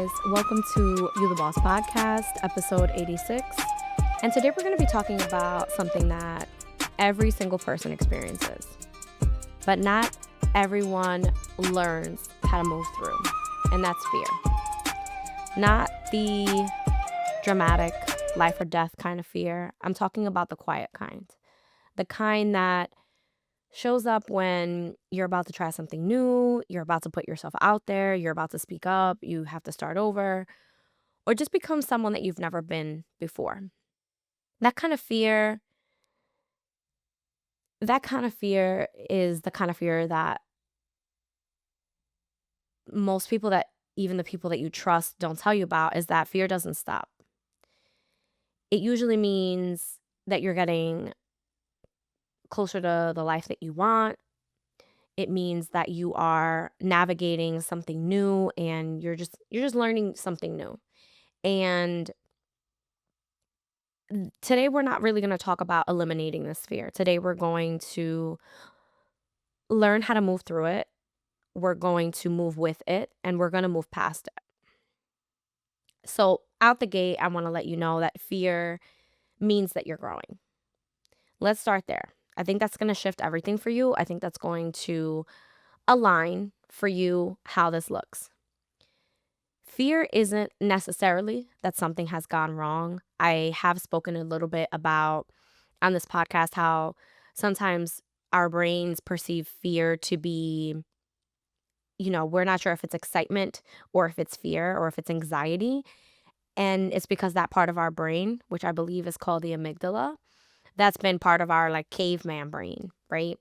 guys. Welcome to You the Boss podcast, episode 86. And today we're going to be talking about something that every single person experiences, but not everyone learns how to move through, and that's fear. Not the dramatic life or death kind of fear. I'm talking about the quiet kind, the kind that shows up when you're about to try something new, you're about to put yourself out there, you're about to speak up, you have to start over, or just become someone that you've never been before. That kind of fear, is the kind of fear that most people, that even the people that you trust, don't tell you about, is that fear doesn't stop. It usually means that you're getting closer to the life that you want. It means that you are navigating something new and you're just learning something new. And today we're not really going to talk about eliminating this fear. Today we're going to learn how to move through it. We're going to move with it and we're going to move past it. So, out the gate, I want to let you know that fear means that you're growing. Let's start there. I think that's going to shift everything for you. I think that's going to align for you how this looks. Fear isn't necessarily that something has gone wrong. I have spoken a little bit about on this podcast how sometimes our brains perceive fear to be, we're not sure if it's excitement or if it's fear or if it's anxiety. And it's because that part of our brain, which I believe is called the amygdala, that's been part of our caveman brain, right?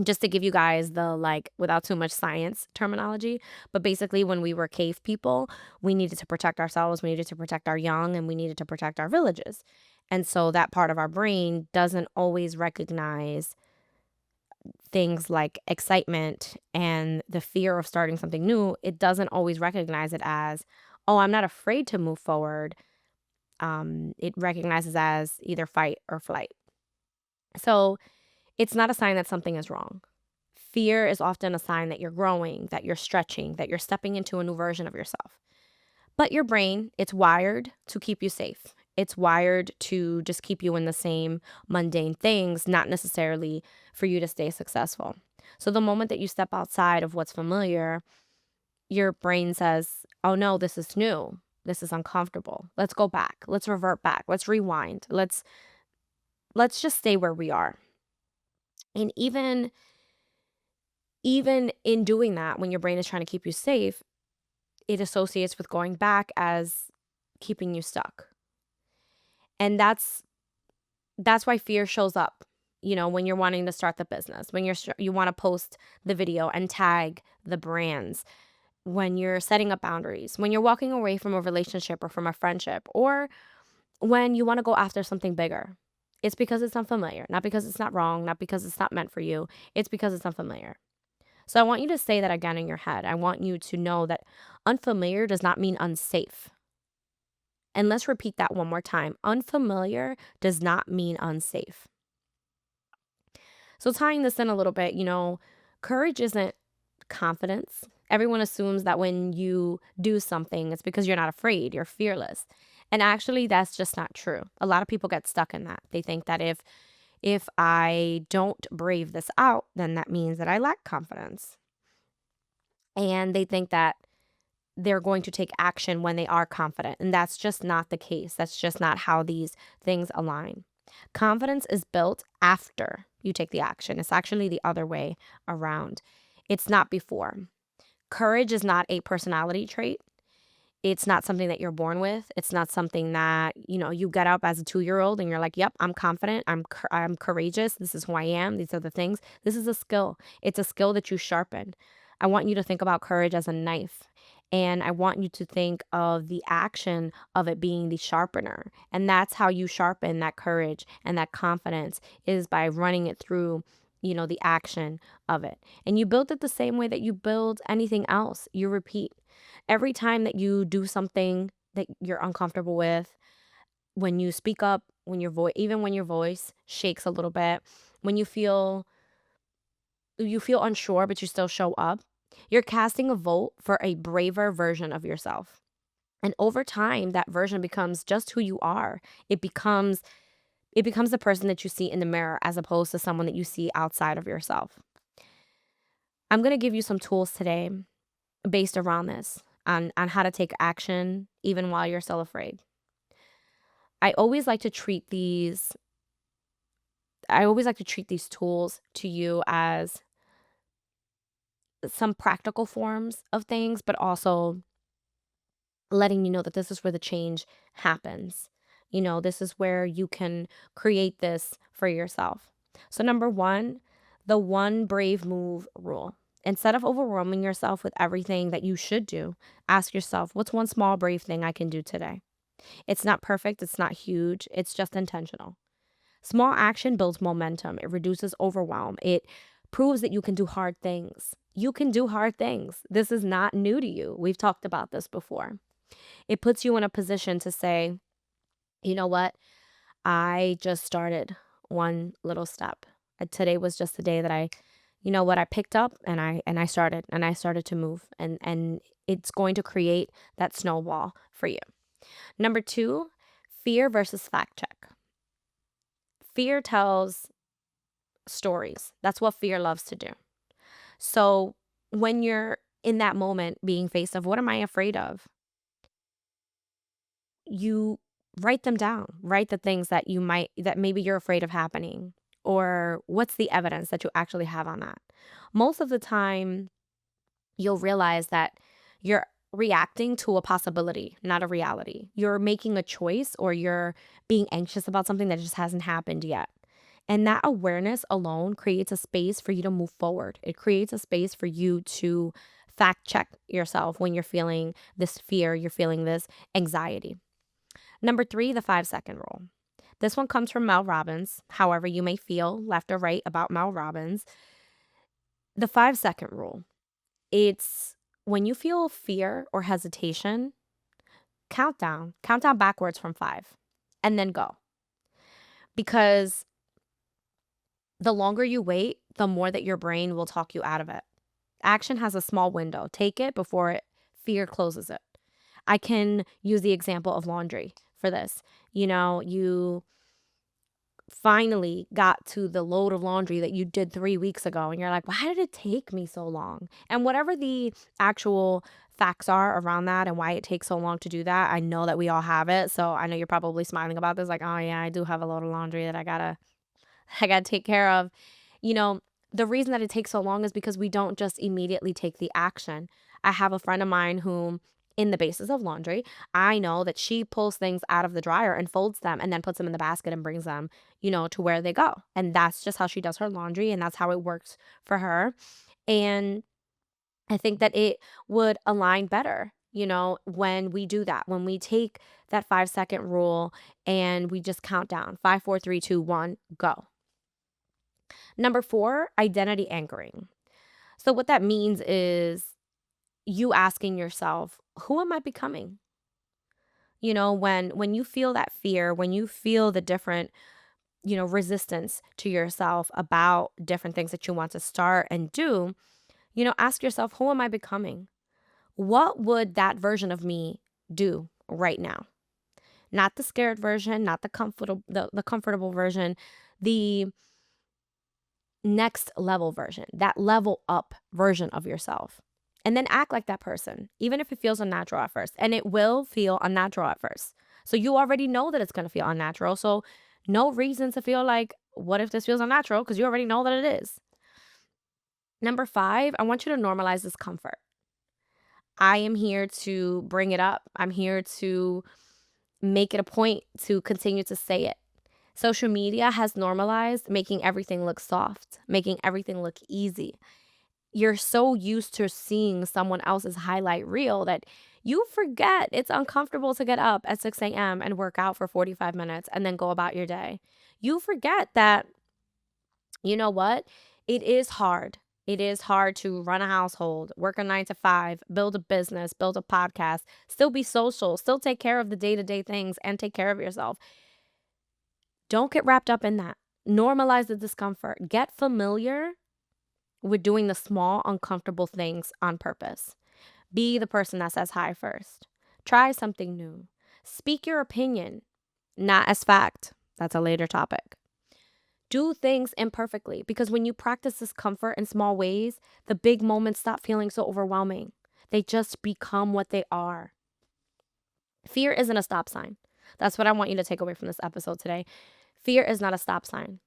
Just to give you guys the without too much science terminology, but basically when we were cave people, we needed to protect ourselves, we needed to protect our young, and we needed to protect our villages. And so that part of our brain doesn't always recognize things like excitement and the fear of starting something new. It doesn't always recognize it as, oh, I'm not afraid to move forward. It recognizes as either fight or flight. So it's not a sign that something is wrong. Fear is often a sign that you're growing, that you're stretching, that you're stepping into a new version of yourself. But your brain, it's wired to keep you safe. It's wired to just keep you in the same mundane things, not necessarily for you to stay successful. So the moment that you step outside of what's familiar, your brain says, oh no, this is new. This is uncomfortable. Let's go back. Let's revert back. Let's rewind. Let's just stay where we are. And even in doing that, when your brain is trying to keep you safe, it associates with going back as keeping you stuck. And that's why fear shows up, when you're wanting to start the business, when you want to post the video and tag the brands, when you're setting up boundaries, when you're walking away from a relationship or from a friendship, or when you want to go after something bigger. It's because it's unfamiliar, not because it's not wrong, not because it's not meant for you. It's because it's unfamiliar. So I want you to say that again in your head. I want you to know that unfamiliar does not mean unsafe. And let's repeat that one more time. Unfamiliar does not mean unsafe. So tying this in a little bit, courage isn't confidence. Everyone assumes that when you do something, it's because you're not afraid, you're fearless. And actually, that's just not true. A lot of people get stuck in that. They think that if I don't brave this out, then that means that I lack confidence. And they think that they're going to take action when they are confident. And that's just not the case. That's just not how these things align. Confidence is built after you take the action. It's actually the other way around. It's not before. Courage is not a personality trait. It's not something that you're born with. It's not something that, you get up as a 2-year-old and you're like, yep, I'm confident. I'm courageous. This is who I am. These are the things. This is a skill. It's a skill that you sharpen. I want you to think about courage as a knife. And I want you to think of the action of it being the sharpener. And that's how you sharpen that courage and that confidence, is by running it through, the action of it. And you build it the same way that you build anything else. You repeat. Every time that you do something that you're uncomfortable with, when you speak up, even when your voice shakes a little bit, when you feel unsure but you still show up, you're casting a vote for a braver version of yourself. And over time, that version becomes just who you are. It becomes it becomes the person that you see in the mirror as opposed to someone that you see outside of yourself. I'm going to give you some tools today based around this on how to take action even while you're still afraid. I always like to treat these I always like to treat these tools to you as some practical forms of things, but also letting you know that this is where the change happens. This is where you can create this for yourself. So, number one, the one brave move rule. Instead of overwhelming yourself with everything that you should do, ask yourself, what's one small brave thing I can do today? It's not perfect, it's not huge, it's just intentional. Small action builds momentum, it reduces overwhelm, it proves that you can do hard things. You can do hard things. This is not new to you. We've talked about this before. It puts you in a position to say, you know what? I just started one little step. Today was just the day that I picked up and I started to move, and it's going to create that snowball for you. Number 2, fear versus fact check. Fear tells stories. That's what fear loves to do. So when you're in that moment being faced of what am I afraid of? You write them down. Write the things that maybe you're afraid of happening, or what's the evidence that you actually have on that. Most of the time, you'll realize that you're reacting to a possibility, not a reality. You're making a choice or you're being anxious about something that just hasn't happened yet. And that awareness alone creates a space for you to move forward. It creates a space for you to fact check yourself when you're feeling this fear, you're feeling this anxiety. Number 3, the 5-second rule. This one comes from Mel Robbins. However, you may feel left or right about Mel Robbins. The 5-second rule. It's when you feel fear or hesitation, count down backwards from 5, and then go. Because the longer you wait, the more that your brain will talk you out of it. Action has a small window. Take it before fear closes it. I can use the example of laundry for this. You finally got to the load of laundry that you did 3 weeks ago, and you're like, why did it take me so long? And whatever the actual facts are around that and why it takes so long to do that, I know that we all have it. So I know you're probably smiling about this, like, oh yeah, I do have a load of laundry that I gotta take care of. You know, the reason that it takes so long is because we don't just immediately take the action. I have a friend of mine whom, in the basis of laundry, I know that she pulls things out of the dryer and folds them and then puts them in the basket and brings them, to where they go. And that's just how she does her laundry, and that's how it works for her. And I think that it would align better, when we do that, when we take that 5-second rule and we just count down 5, 4, 3, 2, 1, go. Number 4, identity anchoring. So what that means is you asking yourself, who am I becoming? When you feel that fear, when you feel the different, resistance to yourself about different things that you want to start and do, ask yourself, who am I becoming? What would that version of me do right now? Not the scared version, not the comfortable version, the next level version, that level up version of yourself. And then act like that person, even if it feels unnatural at first. And it will feel unnatural at first. So you already know that it's going to feel unnatural. So no reason to feel like, what if this feels unnatural? Because you already know that it is. Number 5, I want you to normalize discomfort. I am here to bring it up. I'm here to make it a point to continue to say it. Social media has normalized making everything look soft, making everything look easy. You're so used to seeing someone else's highlight reel that you forget it's uncomfortable to get up at 6 a.m. and work out for 45 minutes and then go about your day. You forget that, you know what? It is hard. It is hard to run a household, work a 9 to 5, build a business, build a podcast, still be social, still take care of the day to day things and take care of yourself. Don't get wrapped up in that. Normalize the discomfort. Get familiar with doing the small, uncomfortable things on purpose. Be the person that says hi first. Try something new. Speak your opinion, not as fact. That's a later topic. Do things imperfectly because when you practice discomfort in small ways, the big moments stop feeling so overwhelming. They just become what they are. Fear isn't a stop sign. That's what I want you to take away from this episode today. Fear is not a stop sign.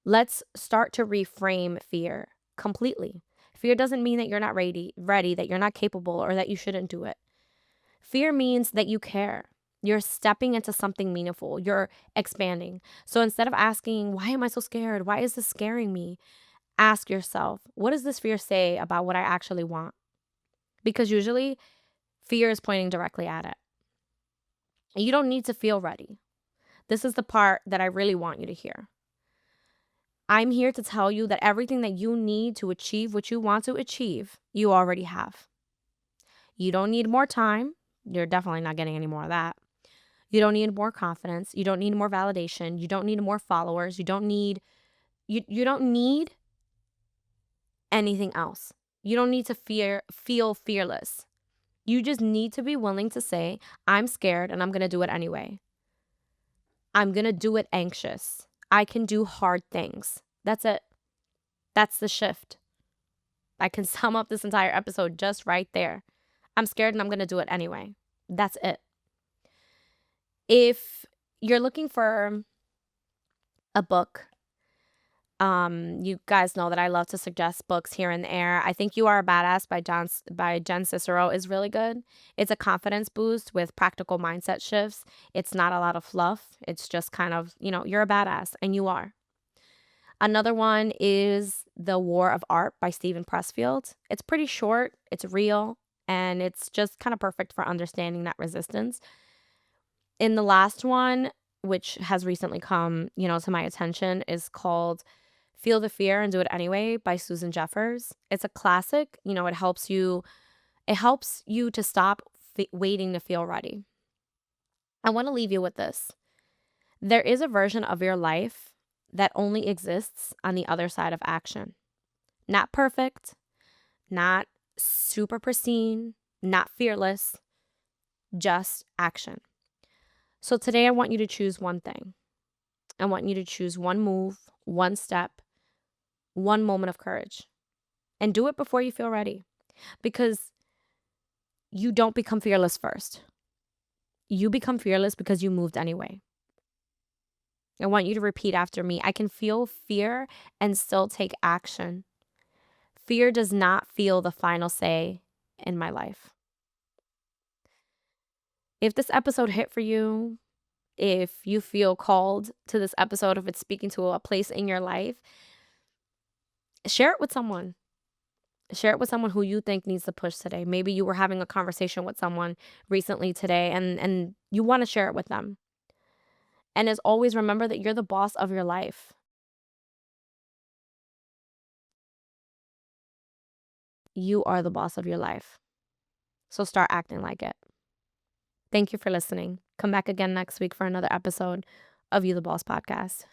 Let's start to reframe fear completely. Fear doesn't mean that you're not ready, that you're not capable, or that you shouldn't do it. Fear means that you care. You're stepping into something meaningful. You're expanding. So instead of asking, why am I so scared? Why is this scaring me? Ask yourself, what does this fear say about what I actually want? Because usually fear is pointing directly at it. You don't need to feel ready. This is the part that I really want you to hear. I'm here to tell you that everything that you need to achieve what you want to achieve, you already have. You don't need more time. You're definitely not getting any more of that. You don't need more confidence. You don't need more validation. You don't need more followers. You don't need anything else. You don't need to feel fearless. You just need to be willing to say, I'm scared and I'm going to do it anyway. I'm going to do it anxious. I can do hard things. That's it. That's the shift. I can sum up this entire episode just right there. I'm scared and I'm going to do it anyway. That's it. If you're looking for a book, you guys know that I love to suggest books here and there. I think You Are a Badass by Jen Cicero is really good. It's a confidence boost with practical mindset shifts. It's not a lot of fluff. It's just kind of, you're a badass and you are. Another one is The War of Art by Stephen Pressfield. It's pretty short, it's real, and it's just kind of perfect for understanding that resistance. In the last one, which has recently come, to my attention, is called Feel the Fear and Do It Anyway by Susan Jeffers. It's a classic. It helps you to stop waiting to feel ready. I want to leave you with this. There is a version of your life that only exists on the other side of action. Not perfect, not super pristine, not fearless, just action. So today I want you to choose one thing. I want you to choose one move, one step, one moment of courage. And do it before you feel ready. Because you don't become fearless first. You become fearless because you moved anyway. I want you to repeat after me. I can feel fear and still take action. Fear does not feel the final say in my life. If this episode hit for you, if you feel called to this episode, if it's speaking to a place in your life, share it with someone. Share it with someone who you think needs to push today. Maybe you were having a conversation with someone recently today and you want to share it with them. And as always, remember that you're the boss of your life. You are the boss of your life. So start acting like it. Thank you for listening. Come back again next week for another episode of You the Boss podcast.